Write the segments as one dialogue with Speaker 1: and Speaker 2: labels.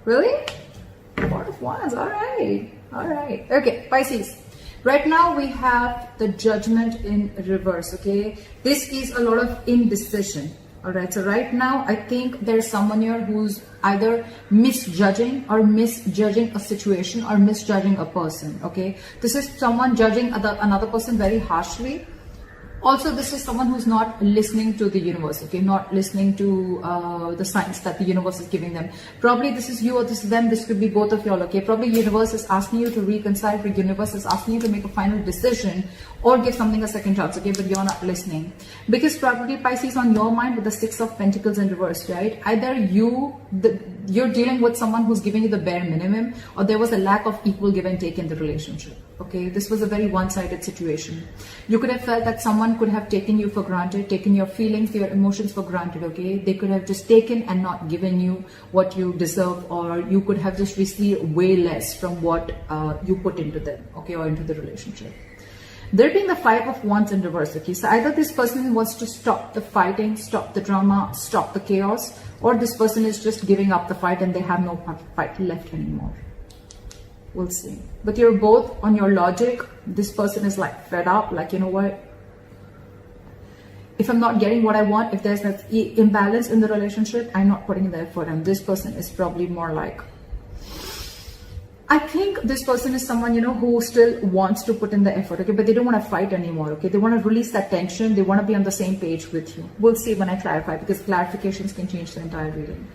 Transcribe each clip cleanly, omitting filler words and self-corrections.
Speaker 1: Really? Four of Wands. All right. All right. Okay, Pisces. Right now we have the Judgment in reverse. Okay, this is a lot of indecision. All right, so right now I think there's someone here who's either misjudging a situation or misjudging a person. Okay, this is someone judging another person very harshly. Also, this is someone who's not listening to the universe, okay, not listening to the signs that the universe is giving them. Probably this is you or this is them, this could be both of y'all, okay. Probably universe is asking you to reconcile, the universe is asking you to make a final decision or give something a second chance, okay, but you're not listening. Because probably Pisces on your mind with the Six of Pentacles in reverse, right? Either you're dealing with someone who's giving you the bare minimum, or there was a lack of equal give and take in the relationship. Okay, this was a very one-sided situation. You could have felt that someone could have taken you for granted, taken your feelings, your emotions for granted, okay? They could have just taken and not given you what you deserve, or you could have just received way less from what you put into them, okay, or into the relationship. There being the Five of Wands in reverse, okay? So either this person wants to stop the fighting, stop the drama, stop the chaos, or this person is just giving up the fight and they have no fight left anymore. We'll see. But you're both on your logic. This person is like fed up, like, you know what? If I'm not getting what I want, if there's an imbalance in the relationship, I'm not putting in the effort. And this person is probably more like, I think this person is someone, you know, who still wants to put in the effort, okay, but they don't want to fight anymore, okay? They want to release that tension. They want to be on the same page with you. We'll see when I clarify, because clarifications can change the entire reading.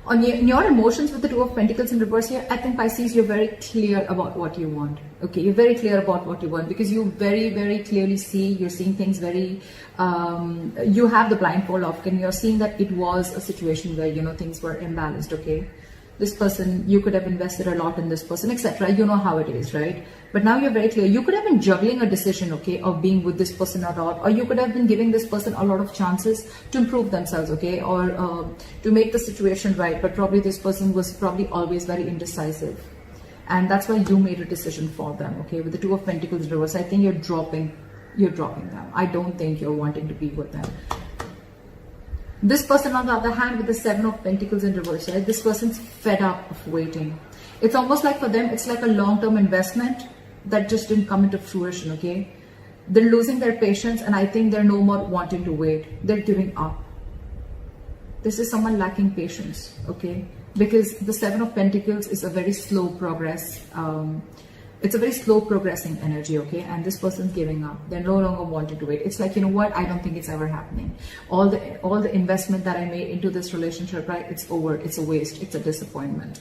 Speaker 1: On your emotions with the Two of Pentacles in reverse here, I think Pisces, you're very clear about what you want. Okay, you're very clear about what you want, because you very, very clearly see, you're seeing things very, you have the blindfold off, and you're seeing that it was a situation where, you know, things were imbalanced, okay? This person, you could have invested a lot in this person, etc. You know how it is, right? But now you're very clear. You could have been juggling a decision, okay, of being with this person or not, or you could have been giving this person a lot of chances to improve themselves, okay, or to make the situation right. But probably this person was probably always very indecisive, and that's why you made a decision for them, okay? With the Two of Pentacles reverse, I think you're dropping them. I don't think you're wanting to be with them. This person, on the other hand, with the Seven of Pentacles in reverse, right? This person's fed up of waiting. It's almost like for them, it's like a long-term investment that just didn't come into fruition, okay? They're losing their patience, and I think they're no more wanting to wait. They're giving up. This is someone lacking patience, okay? Because the Seven of Pentacles is a very slow progress. It's a very slow progressing energy, okay? And this person's giving up. They're no longer wanting to wait. It's like, you know what? I don't think it's ever happening. All the investment that I made into this relationship, right? It's over. It's a waste. It's a disappointment.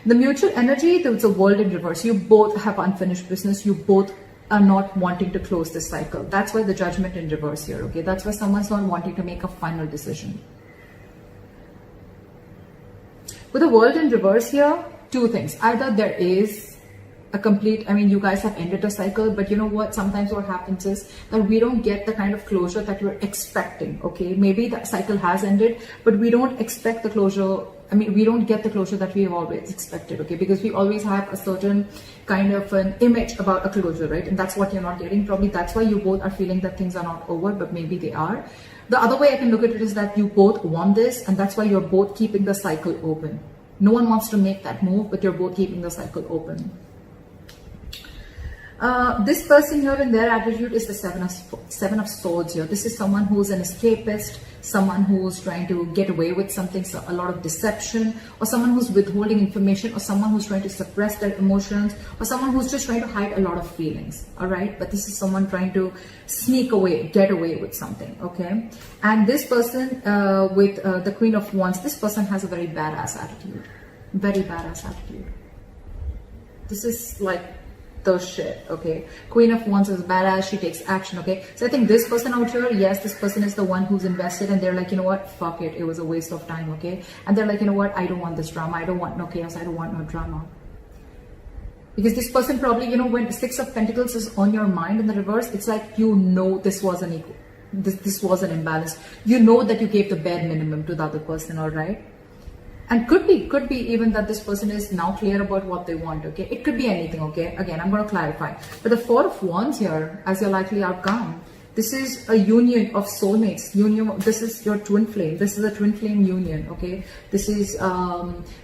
Speaker 1: The mutual energy, there's a World in reverse. You both have unfinished business. You both are not wanting to close this cycle. That's why the Judgment in reverse here, okay? That's why someone's not wanting to make a final decision. With the World in reverse here, two things. Either there is a complete, I mean, you guys have ended a cycle, but you know what? Sometimes what happens is that we don't get the kind of closure that we're expecting, okay? Maybe the cycle has ended, but we don't expect the closure. I mean, we don't get the closure that we have always expected, okay? Because we always have a certain kind of an image about a closure, right? And that's what you're not getting. Probably that's why you both are feeling that things are not over, but maybe they are. The other way I can look at it is that you both want this, and that's why you're both keeping the cycle open. No one wants to make that move, but you're both keeping the cycle open. This person here, in their attitude, is the Seven of Swords here. This is someone who's an escapist, someone who's trying to get away with something, so a lot of deception, or someone who's withholding information, or someone who's trying to suppress their emotions, or someone who's just trying to hide a lot of feelings, all right? But this is someone trying to sneak away, get away with something, okay? And this person with the Queen of Wands, this person has a very badass attitude, very badass attitude. This is like the shit, okay? Queen of Wands is badass. She takes action, okay? So I think this person out here, yes, this person is the one who's invested, and they're like, you know what? Fuck it. It was a waste of time, okay? And they're like, you know what? I don't want this drama. I don't want no chaos. I don't want no drama. Because this person probably, you know, when the Six of Pentacles is on your mind in the reverse, it's like, you know, this was an equal. This was an imbalance. You know that you gave the bare minimum to the other person, all right? And could be even that this person is now clear about what they want, okay? It could be anything, okay? Again, I'm going to clarify. But the Four of Wands here, as your likely outcome, This is a union of soulmates. This is your twin flame. This is a twin flame union, okay? This is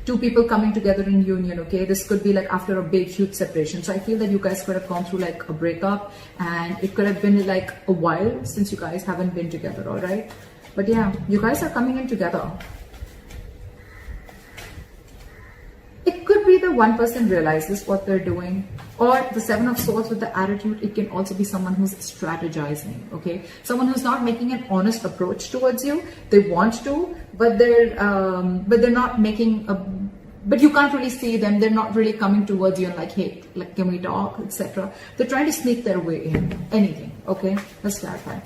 Speaker 1: two people coming together in union, okay? This could be like after a big, huge separation. So I feel that you guys could have gone through like a breakup, and it could have been like a while since you guys haven't been together, all right? But yeah, you guys are coming in together. It could be the one person realizes what they're doing, or the Seven of Swords with the attitude. It can also be someone who's strategizing, okay? Someone who's not making an honest approach towards you. They want to, but they're not making a, but you can't really see them. They're not really coming towards you and like, hey, like, can we talk, etc. They're trying to sneak their way in. Anything, okay? Let's clarify.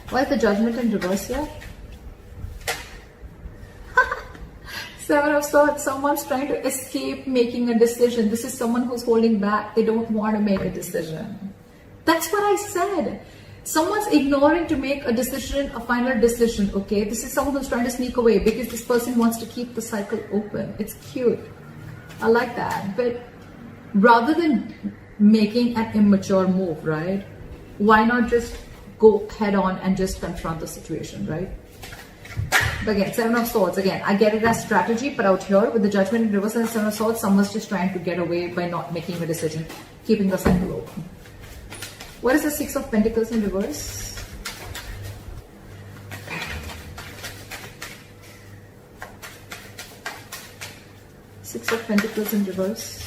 Speaker 1: Why is the Judgment in reverse here? Seven of Swords, someone's trying to escape making a decision. This is someone who's holding back. They don't want to make a decision. That's what I said. Someone's ignoring to make a decision, a final decision, okay? This is someone who's trying to sneak away because this person wants to keep the cycle open. It's cute. I like that. But rather than making an immature move, right? Why not just go head on and just confront the situation, right? But again, Seven of Swords, again, I get it as strategy, but out here with the Judgment in reverse and Seven of Swords, someone's just trying to get away by not making a decision, keeping the cycle open. What is the Six of Pentacles in reverse? Six of Pentacles in reverse.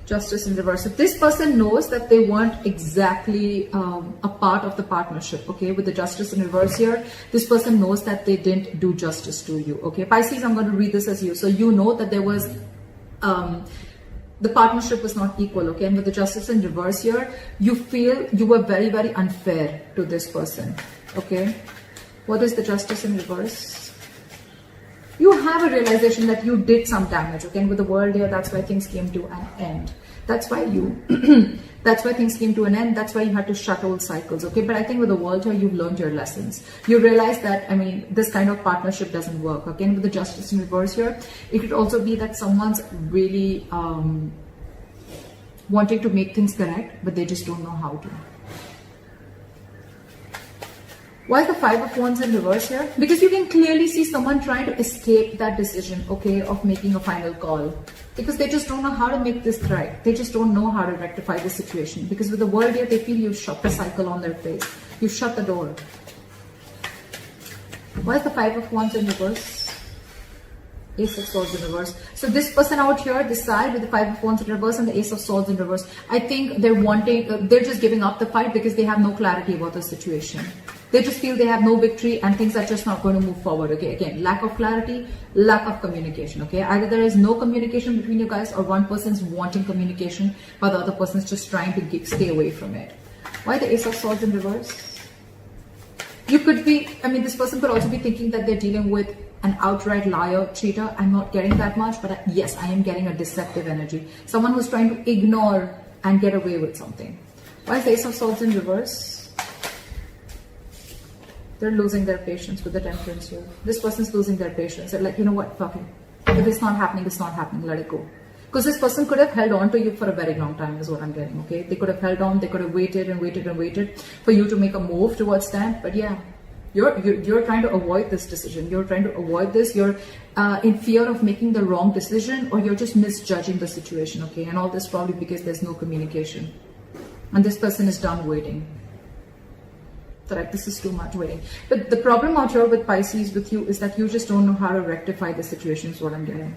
Speaker 1: Justice in reverse. So this person knows that they weren't exactly a part of the partnership, okay? With the Justice in reverse here, this person knows that they didn't do justice to you, okay? Pisces, I'm going to read this as you. So you know that there was, the partnership was not equal, okay? And with the Justice in reverse here, you feel you were very, very unfair to this person, okay? What is the Justice in reverse? You have a realization that you did some damage, okay? And with the World here, that's why things came to an end. That's why that's why things came to an end. That's why you had to shut old cycles, okay? But I think with the World here, you've learned your lessons. You realize that, I mean, this kind of partnership doesn't work, okay? And with the Justice in reverse here, it could also be that someone's really wanting to make things correct, but they just don't know how to. Why is the Five of Wands in reverse here? Because you can clearly see someone trying to escape that decision, okay, of making a final call. Because they just don't know how to make this right. They just don't know how to rectify the situation. Because with the World here, they feel you've shut the cycle on their face. You've shut the door. Why is the Five of Wands in reverse? Ace of Swords in reverse. So this person out here, this side with the Five of Wands in reverse and the Ace of Swords in reverse, I think they're wanting, they're just giving up the fight because they have no clarity about the situation. They just feel they have no victory and things are just not going to move forward, okay? Again, lack of clarity, lack of communication, okay? Either there is no communication between you guys, or one person's wanting communication while the other person's just trying to stay away from it. Why the Ace of Swords in reverse? You could be, I mean, this person could also be thinking that they're dealing with an outright liar, cheater. I'm not getting that much, but yes, I am getting a deceptive energy. Someone who's trying to ignore and get away with something. Why is the Ace of Swords in reverse? They're losing their patience with the Temperance here. This person's losing their patience. They're like, you know what, fuck it. If it's not happening, it's not happening. Let it go. Because this person could have held on to you for a very long time is what I'm getting, okay? They could have held on. They could have waited and waited and waited for you to make a move towards them. But yeah, you're trying to avoid this decision. You're trying to avoid this. You're in fear of making the wrong decision, or you're just misjudging the situation, okay? And all this probably because there's no communication. And this person is done waiting. Correct, this is too much waiting. But the problem out here with Pisces, with you, is that you just don't know how to rectify the situation is what I'm getting.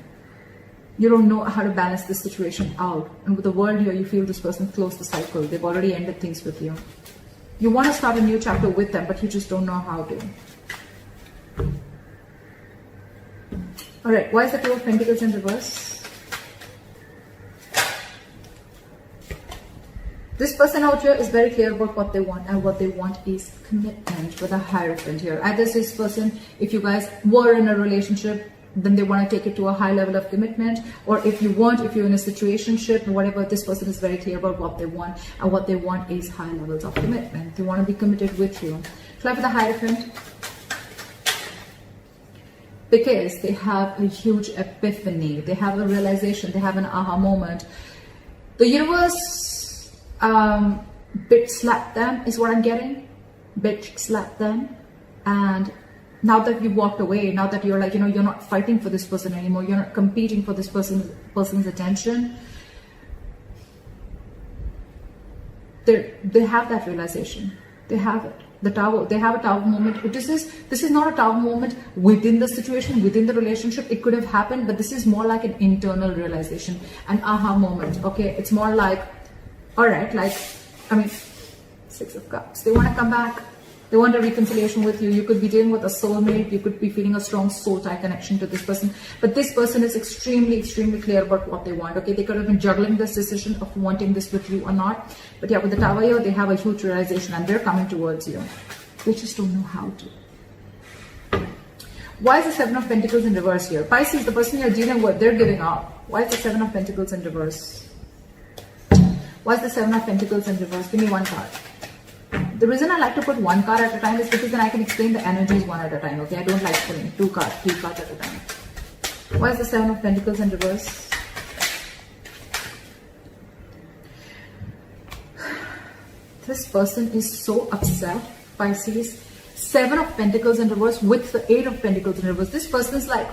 Speaker 1: You don't know how to balance the situation out. And with the World here, you feel this person closed the cycle. They've already ended things with you. You want to start a new chapter with them, but you just don't know how to. Alright, why is the Two of Pentacles in reverse? This person out here is very clear about what they want, and what they want is commitment with a Hierophant here. Either this person, if you guys were in a relationship, then they want to take it to a high level of commitment, or if you're in a situationship or whatever, this person is very clear about what they want, and what they want is high levels of commitment. They want to be committed with you. Fly for the Hierophant. Because they have a huge epiphany, they have a realization, they have an aha moment. The universe, Bitch slap them is what I'm getting. Bitch slap them. And now that you've walked away, now that you're like, you're not fighting for this person anymore, you're not competing for this person's attention, they have that realization. They have it. The tower, they have a tower moment. This is not a tower moment within the situation, within the relationship. It could have happened, but this is more like an internal realization, an aha moment. Okay, it's more like, all right, like, I mean, Six of Cups. They want to come back. They want a reconciliation with you. You could be dealing with a soulmate. You could be feeling a strong soul tie connection to this person. But this person is extremely, extremely clear about what they want. Okay, they could have been juggling this decision of wanting this with you or not. But yeah, with the Tower here, they have a huge realization and they're coming towards you. They just don't know how to. Why is the Seven of Pentacles in reverse here? Pisces, the person you're dealing with, they're giving up. Why is the Seven of Pentacles in reverse? Why is the Seven of Pentacles in reverse? Give me one card. The reason I like to put one card at a time is because then I can explain the energies one at a time, okay? I don't like putting two cards, three cards at a time. Why is the Seven of Pentacles in reverse? This person is so upset, Pisces. Seven of Pentacles in reverse with the Eight of Pentacles in reverse. This person is like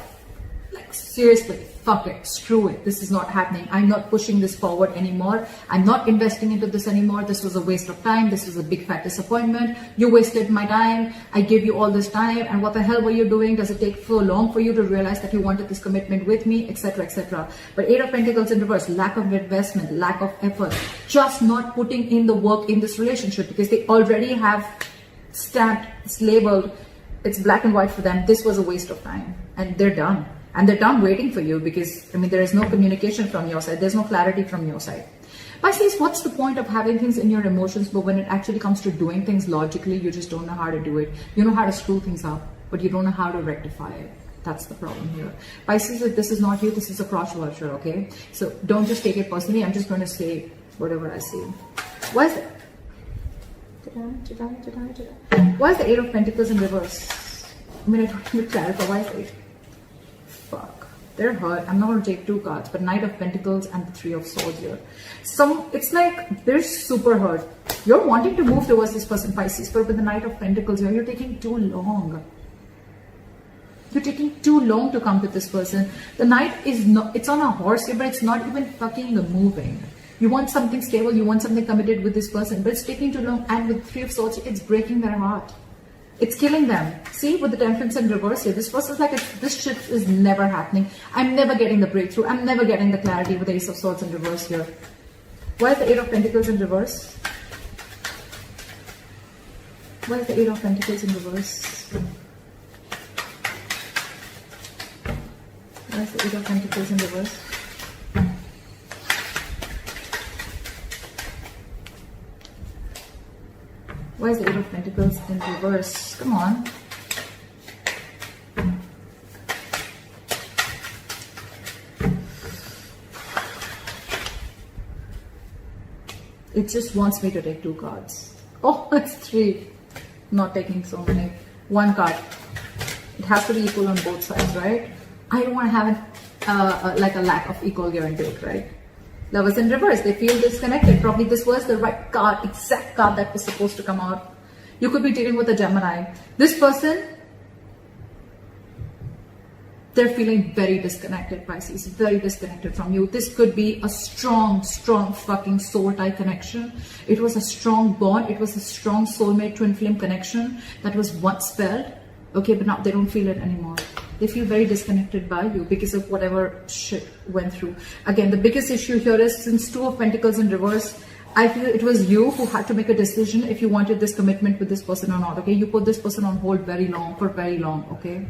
Speaker 1: seriously, fuck it, screw it. This is not happening. I'm not pushing this forward anymore. I'm not investing into this anymore. This was a waste of time. This was a big fat disappointment. You wasted my time. I gave you all this time. And what the hell were you doing? Does it take so long for you to realize that you wanted this commitment with me, etc., etc.? But Eight of Pentacles in reverse, lack of investment, lack of effort, just not putting in the work in this relationship because they already have stamped, it's labeled, it's black and white for them. This was a waste of time and they're done. And they're done waiting for you because, I mean, there is no communication from your side. There's no clarity from your side. Pisces, what's the point of having things in your emotions, but when it actually comes to doing things logically, you just don't know how to do it. You know how to screw things up, but you don't know how to rectify it. That's the problem here. Pisces, if this is not you, this is a cross watcher, okay? So don't just take it personally. I'm just going to say whatever I see. Why is it? Why is the Eight of Pentacles in reverse? I mean, I don't need to clarify. Why is it? Fuck, they're hurt. I'm not going to take two cards, but Knight of Pentacles and the Three of Swords here. It's like they're super hurt. You're wanting to move towards this person, Pisces, but with the Knight of Pentacles here, you're taking too long. You're taking too long to come to this person. The Knight is not, it's on a horse here, but it's not even fucking moving. You want something stable, you want something committed with this person, but it's taking too long. And with Three of Swords, it's breaking their heart. It's killing them. See, with the Temperance in reverse here, this person's like, this shit is never happening. I'm never getting the breakthrough. I'm never getting the clarity with the Ace of Swords in reverse here. Why is the Eight of Pentacles in reverse? Why is the Eight of Pentacles in reverse? Why is the Eight of Pentacles in reverse? Why is the Eight of Pentacles in reverse? Come on. It just wants me to take two cards. Oh, it's three. Not taking so many. One card. It has to be equal on both sides, right? I don't want to have like a lack of equal give and take, right? Lovers in reverse, they feel disconnected. Probably this was the right card, exact card that was supposed to come out. You could be dealing with a Gemini. This person, they're feeling very disconnected, Pisces, very disconnected from you. This could be a strong, strong fucking soul tie connection. It was a strong bond. It was a strong soulmate twin flame connection that was once felt. Okay, but now they don't feel it anymore. They feel very disconnected by you because of whatever shit went through. Again, the biggest issue here is since Two of Pentacles in reverse, I feel it was you who had to make a decision if you wanted this commitment with this person or not, okay? You put this person on hold for very long, okay?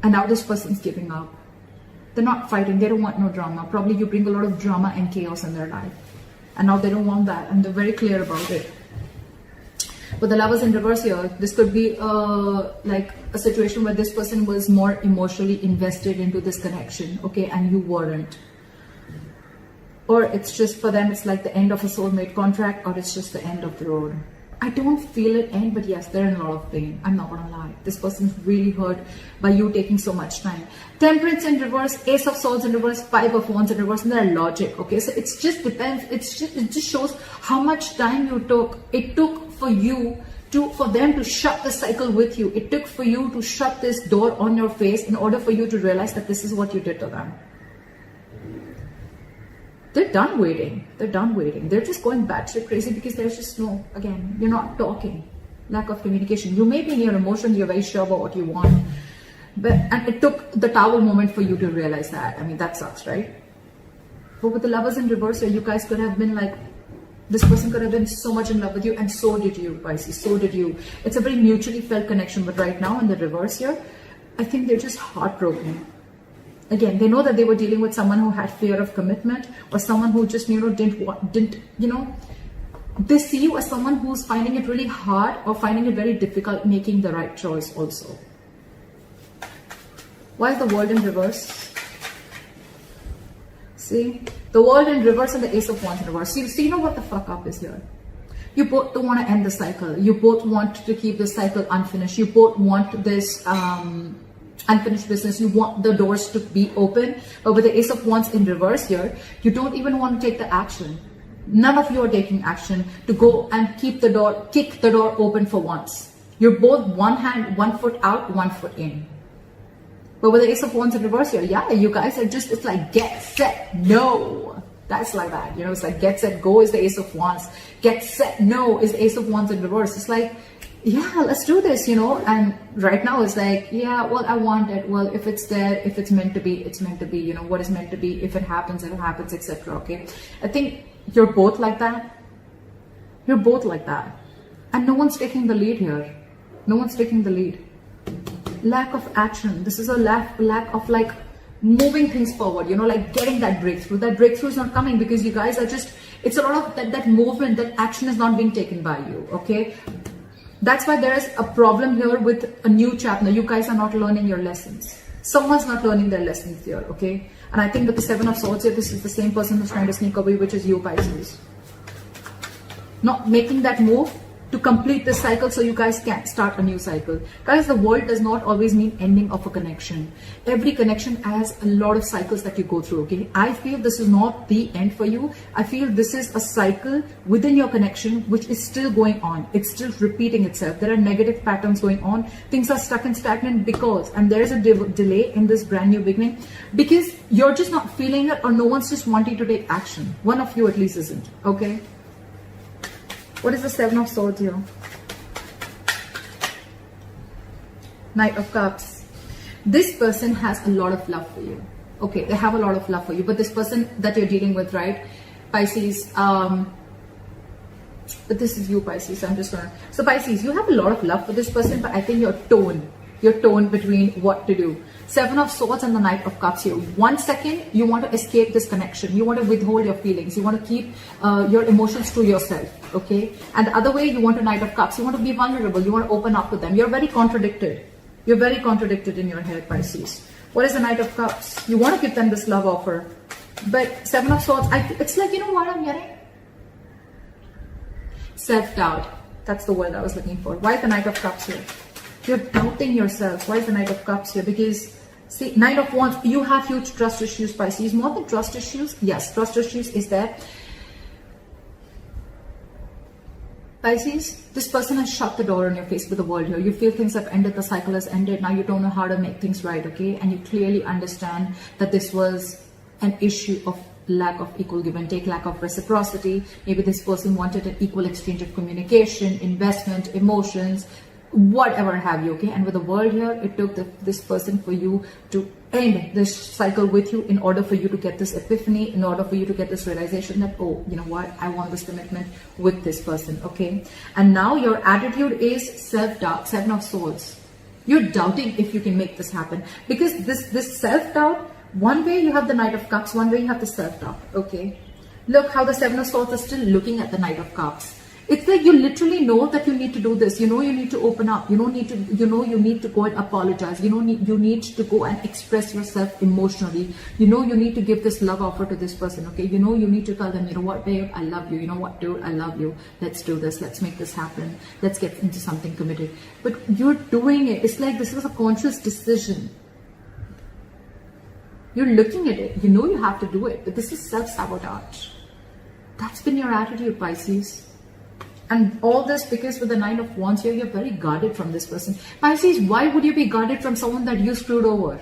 Speaker 1: And now this person's giving up. They're not fighting. They don't want no drama. Probably you bring a lot of drama and chaos in their life. And now they don't want that. And they're very clear about it. But the Lovers in reverse here, this could be like a situation where this person was more emotionally invested into this connection, okay, and you weren't. Or it's just for them, it's like the end of a soulmate contract, or it's just the end of the road. I don't feel it end, but yes, they're in a lot of pain. I'm not gonna lie. This person's really hurt by you taking so much time. Temperance in reverse, Ace of Swords in reverse, Five of Wands in reverse, and their logic. Okay, so it just depends. It just shows how much time it took for you for them to shut the cycle with you. It took for you to shut this door on your face in order for you to realize that this is what you did to them. They're done waiting. They're done waiting. They're just going batshit crazy because there's just no, again, you're not talking. Lack of communication. You may be in your emotions, you're very sure about what you want. And it took the Tower moment for you to realize that. I mean, that sucks, right? But with the Lovers in reverse here, you guys could have been like, this person could have been so much in love with you, and so did you, Pisces, so did you. It's a very mutually felt connection, but right now in the reverse here, I think they're just heartbroken. Again, they know that they were dealing with someone who had fear of commitment, or someone who just, they see you as someone who's finding it really hard or finding it very difficult making the right choice also. Why is the World in reverse? See? The World in reverse and the Ace of Wands in reverse. So you know what the fuck up is here? You both don't want to end the cycle. You both want to keep the cycle unfinished. You both want this unfinished business. You want the doors to be open. But with the Ace of Wands in reverse here, you don't even want to take the action. None of you are taking action to go and kick the door open for once. You're both one foot out, 1 foot in. But with the Ace of Wands in reverse here, yeah, you guys are just, it's like get, set, no. That's like that, it's like get, set, go is the Ace of Wands. Get, set, no is the Ace of Wands in reverse. It's like, yeah, let's do this, and right now it's like, yeah, well, I want it. Well, if it's there, if it's meant to be, it's meant to be, what is meant to be, if it happens, etc. Okay, I think you're both like that. You're both like that, and no one's taking the lead here. No one's taking the lead. Lack of action. This is a lack of like moving things forward, like getting that breakthrough. That breakthrough is not coming because you guys are just, it's a lot of that movement, that action is not being taken by you. Okay, that's why there is a problem here with a new chapter. You guys are not learning your lessons. Someone's not learning their lessons here, okay? And I think with the Seven of Swords here, this is the same person who's trying to sneak away, which is you, Pisces. Not making that move to complete this cycle so you guys can start a new cycle. Guys, the world does not always mean ending of a connection. Every connection has a lot of cycles that you go through, okay? I feel this is not the end for you. I feel this is a cycle within your connection which is still going on. It's still repeating itself. There are negative patterns going on. Things are stuck and stagnant and there is a delay in this brand new beginning because you're just not feeling it, or no one's just wanting to take action. One of you at least isn't, okay? What is the Seven of Swords here? Knight of Cups. This person has a lot of love for you. Okay, they have a lot of love for you. But this person that you're dealing with, right? Pisces, but this is you, Pisces. I'm just gonna... So Pisces, you have a lot of love for this person, but I think you're torn between what to do. Seven of Swords and the Knight of Cups here. 1 second, you want to escape this connection. You want to withhold your feelings. You want to keep your emotions to yourself, okay? And the other way, you want a Knight of Cups. You want to be vulnerable. You want to open up with them. You're very contradicted. You're very contradicted in your head, Pisces. What is the Knight of Cups? You want to give them this love offer. But Seven of Swords, it's like, what I'm getting? Self-doubt. That's the word I was looking for. Why is the Knight of Cups here? You're doubting yourself. Why is the Knight of Cups here? Because, see, Knight of Wands, you have huge trust issues, Pisces. More than trust issues, yes, trust issues is there. Pisces, this person has shut the door on your face with the world here. You feel things have ended, the cycle has ended. Now you don't know how to make things right, okay? And you clearly understand that this was an issue of lack of equal give and take, lack of reciprocity. Maybe this person wanted an equal exchange of communication, investment, emotions, whatever have you, okay? And with the world here, it took this person for you to end this cycle with you in order for you to get this epiphany, in order for you to get this realization that, oh, you know what, I want this commitment with this person, okay? And now your attitude is self-doubt, Seven of Swords. You're doubting if you can make this happen, because this self-doubt, one way you have the Knight of Cups, one way you have the self-doubt, okay? Look how the Seven of Swords is still looking at the Knight of Cups. It's like you literally know that you need to do this. You know you need to open up. You need to go and apologize. You need to go and express yourself emotionally. You need to give this love offer to this person, okay? You need to tell them, you know what, babe, I love you. You know what, dude, I love you. Let's do this. Let's make this happen. Let's get into something committed. But you're doing it. It's like this is a conscious decision. You're looking at it. You know you have to do it. But this is self-sabotage. That's been your attitude, Pisces. And all this because with the 9 of Wands here, you're very guarded from this person. Pisces, why would you be guarded from someone that you screwed over?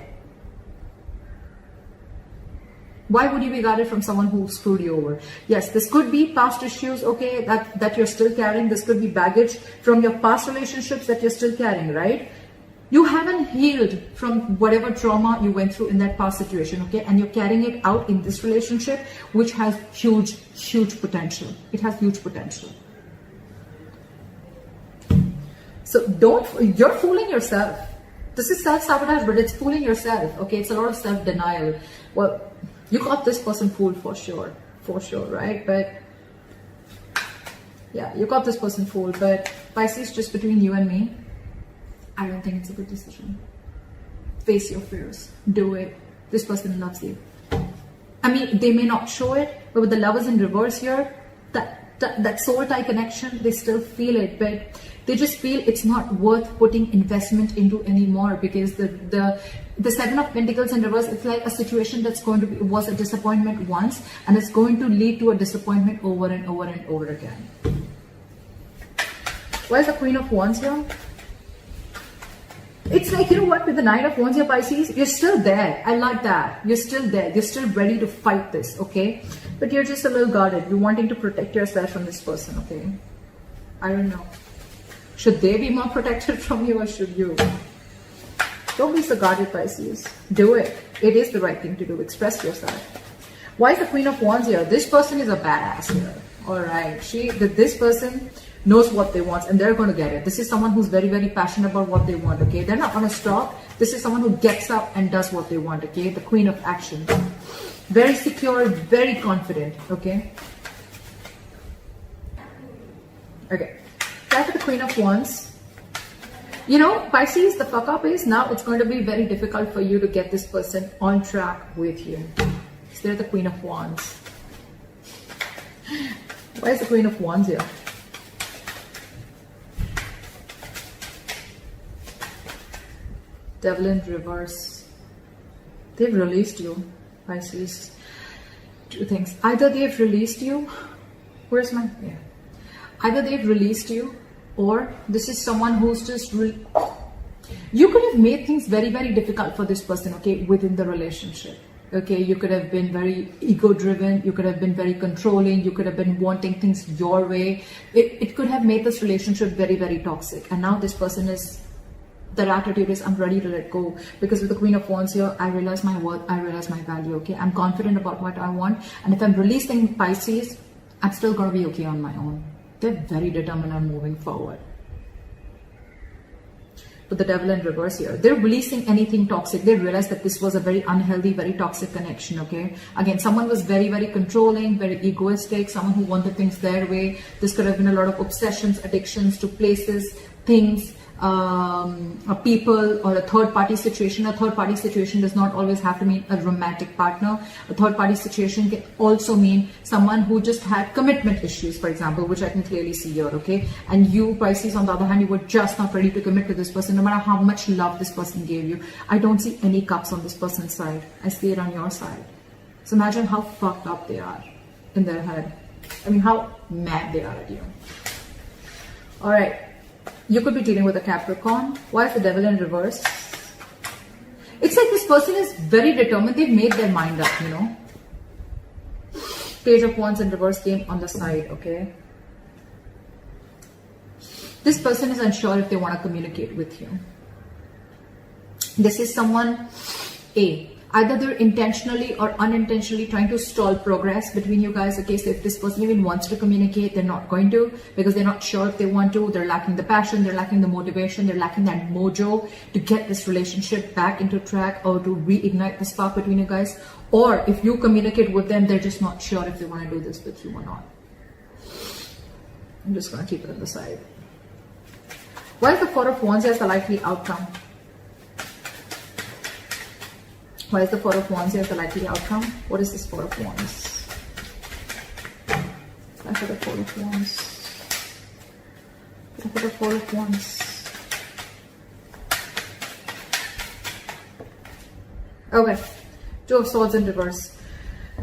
Speaker 1: Why would you be guarded from someone who screwed you over? Yes, this could be past issues, okay, that you're still carrying. This could be baggage from your past relationships that you're still carrying, right? You haven't healed from whatever trauma you went through in that past situation, okay? And you're carrying it out in this relationship, which has huge, huge potential. It has huge potential. So you're fooling yourself. This is self-sabotage, but it's fooling yourself, okay? It's a lot of self-denial. Well, you got this person fooled for sure, right? But yeah, you got this person fooled, but Pisces, just between you and me, I don't think it's a good decision. Face your fears, do it. This person loves you. I mean, they may not show it, but with the Lovers in reverse here, that soul tie connection, they still feel it, but they just feel it's not worth putting investment into anymore, because the 7 of Pentacles in reverse, it's like a situation that's going to be, was a disappointment once, and it's going to lead to a disappointment over and over and over again. Why is the Queen of Wands here? It's like, you know what, with the 9 of Wands here, Pisces, you're still there. I like that. You're still there. You're still ready to fight this, okay? But you're just a little guarded. You're wanting to protect yourself from this person, okay? I don't know. Should they be more protected from you, or should you? Don't be so guarded, Pisces. Do it. It is the right thing to do. Express yourself. Why is the Queen of Wands here? This person is a badass here. Alright. This person knows what they want, and they're going to get it. This is someone who's very, very passionate about what they want, okay? They're not going to stop. This is someone who gets up and does what they want, okay? The Queen of Action. Very secure, very confident, okay? Okay. Back to the Queen of Wands. You know, Pisces, the fuck up is now it's going to be very difficult for you to get this person on track with you. So they're the Queen of Wands. Why is the Queen of Wands here? Devil in reverse. They've released you, Pisces. Two things. Either they've released you. Where's my... Yeah. Either they've released you, or this is someone who's just... You could have made things very, very difficult for this person, okay, within the relationship. Okay, you could have been very ego-driven. You could have been very controlling. You could have been wanting things your way. It could have made this relationship very, very toxic. And now this person is... Their attitude is, I'm ready to let go, because with the Queen of Wands here, I realize my worth, I realize my value, okay? I'm confident about what I want, and if I'm releasing Pisces, I'm still going to be okay on my own. They're very determined on moving forward. With the Devil in reverse here, they're releasing anything toxic. They realize that this was a very unhealthy, very toxic connection, okay? Again, someone was very, very controlling, very egoistic, someone who wanted things their way. This could have been a lot of obsessions, addictions to places, things, a people, or a third-party situation. A third-party situation does not always have to mean a romantic partner. A third-party situation can also mean someone who just had commitment issues, for example, which I can clearly see here, okay? And you, Pisces, on the other hand, you were just not ready to commit to this person, no matter how much love this person gave you. I don't see any cups on this person's side. I see it on your side. So imagine how fucked up they are in their head. I mean, how mad they are at you. All right. You could be dealing with a Capricorn. Why is the Devil in reverse? It's like this person is very determined. They've made their mind up, you know. Page of Wands in reverse came on the side, okay. This person is unsure if they want to communicate with you. This is someone, either they're intentionally or unintentionally trying to stall progress between you guys. Okay, so if this person even wants to communicate, they're not going to, because they're not sure if they want to. They're lacking the passion, they're lacking the motivation, they're lacking that mojo to get this relationship back into track, or to reignite the spark between you guys. Or if you communicate with them, they're just not sure if they want to do this with you or not. I'm just going to keep it on the side. What is the Four of Wands as the likely outcome? What is the Four of Wands as the likely outcome? What is this Four of Wands? Look at the Four of Wands. Look at the Four of Wands. Okay, Two of Swords in reverse.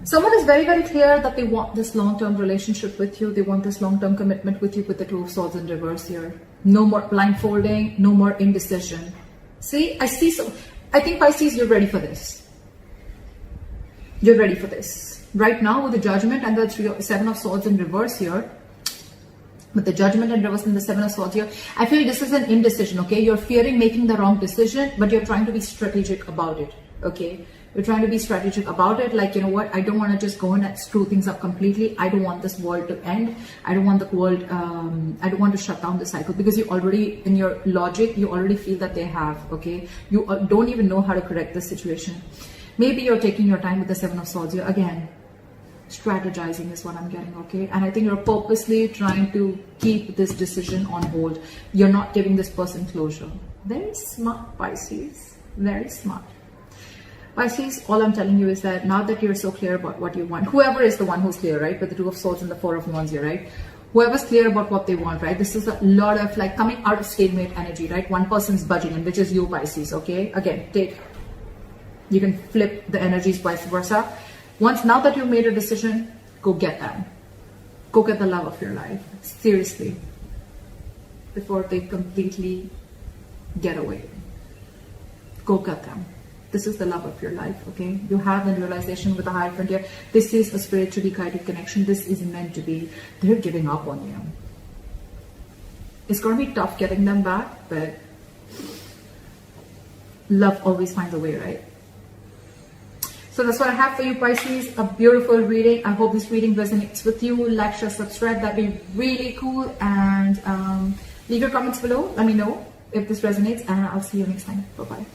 Speaker 1: Someone is very, very clear that they want this long-term relationship with you. They want this long-term commitment with you with the Two of Swords in reverse here. No more blindfolding, no more indecision. See, I think Pisces, you're ready for this. You're ready for this. Right now with the Judgment and the Seven of Swords in reverse here, with the Judgment and reverse and the Seven of Swords here, I feel this is an indecision, okay? You're fearing making the wrong decision, but you're trying to be strategic about it, okay? You're trying to be strategic about it, like, you know what, I don't want to just go in and screw things up completely. I don't want this world to end. I don't want the world, I don't want to shut down the cycle, because you already, in your logic, you already feel that they have, okay? You don't even know how to correct the situation. Maybe you're taking your time with the Seven of Swords here. Again, strategizing is what I'm getting, okay? And I think you're purposely trying to keep this decision on hold. You're not giving this person closure. Very smart, Pisces. Very smart. Pisces, all I'm telling you is that now that you're so clear about what you want, whoever is the one who's clear, right, with the Two of Swords and the Four of Wands here, right, whoever's clear about what they want, right, this is a lot of like coming out of stalemate energy, right, one person's budging in, which is you, Pisces, okay? Again, you can flip the energies vice versa. Now that you've made a decision, go get them. Go get the love of your life, seriously, before they completely get away. Go get them. This is the love of your life, okay? You have the realization with the higher frontier. This is a spiritually guided connection. This is meant to be. They're giving up on you. It's going to be tough getting them back, but love always finds a way, right? So that's what I have for you, Pisces. A beautiful reading. I hope this reading resonates with you. Like, share, subscribe. That'd be really cool. And leave your comments below. Let me know if this resonates. And I'll see you next time. Bye-bye.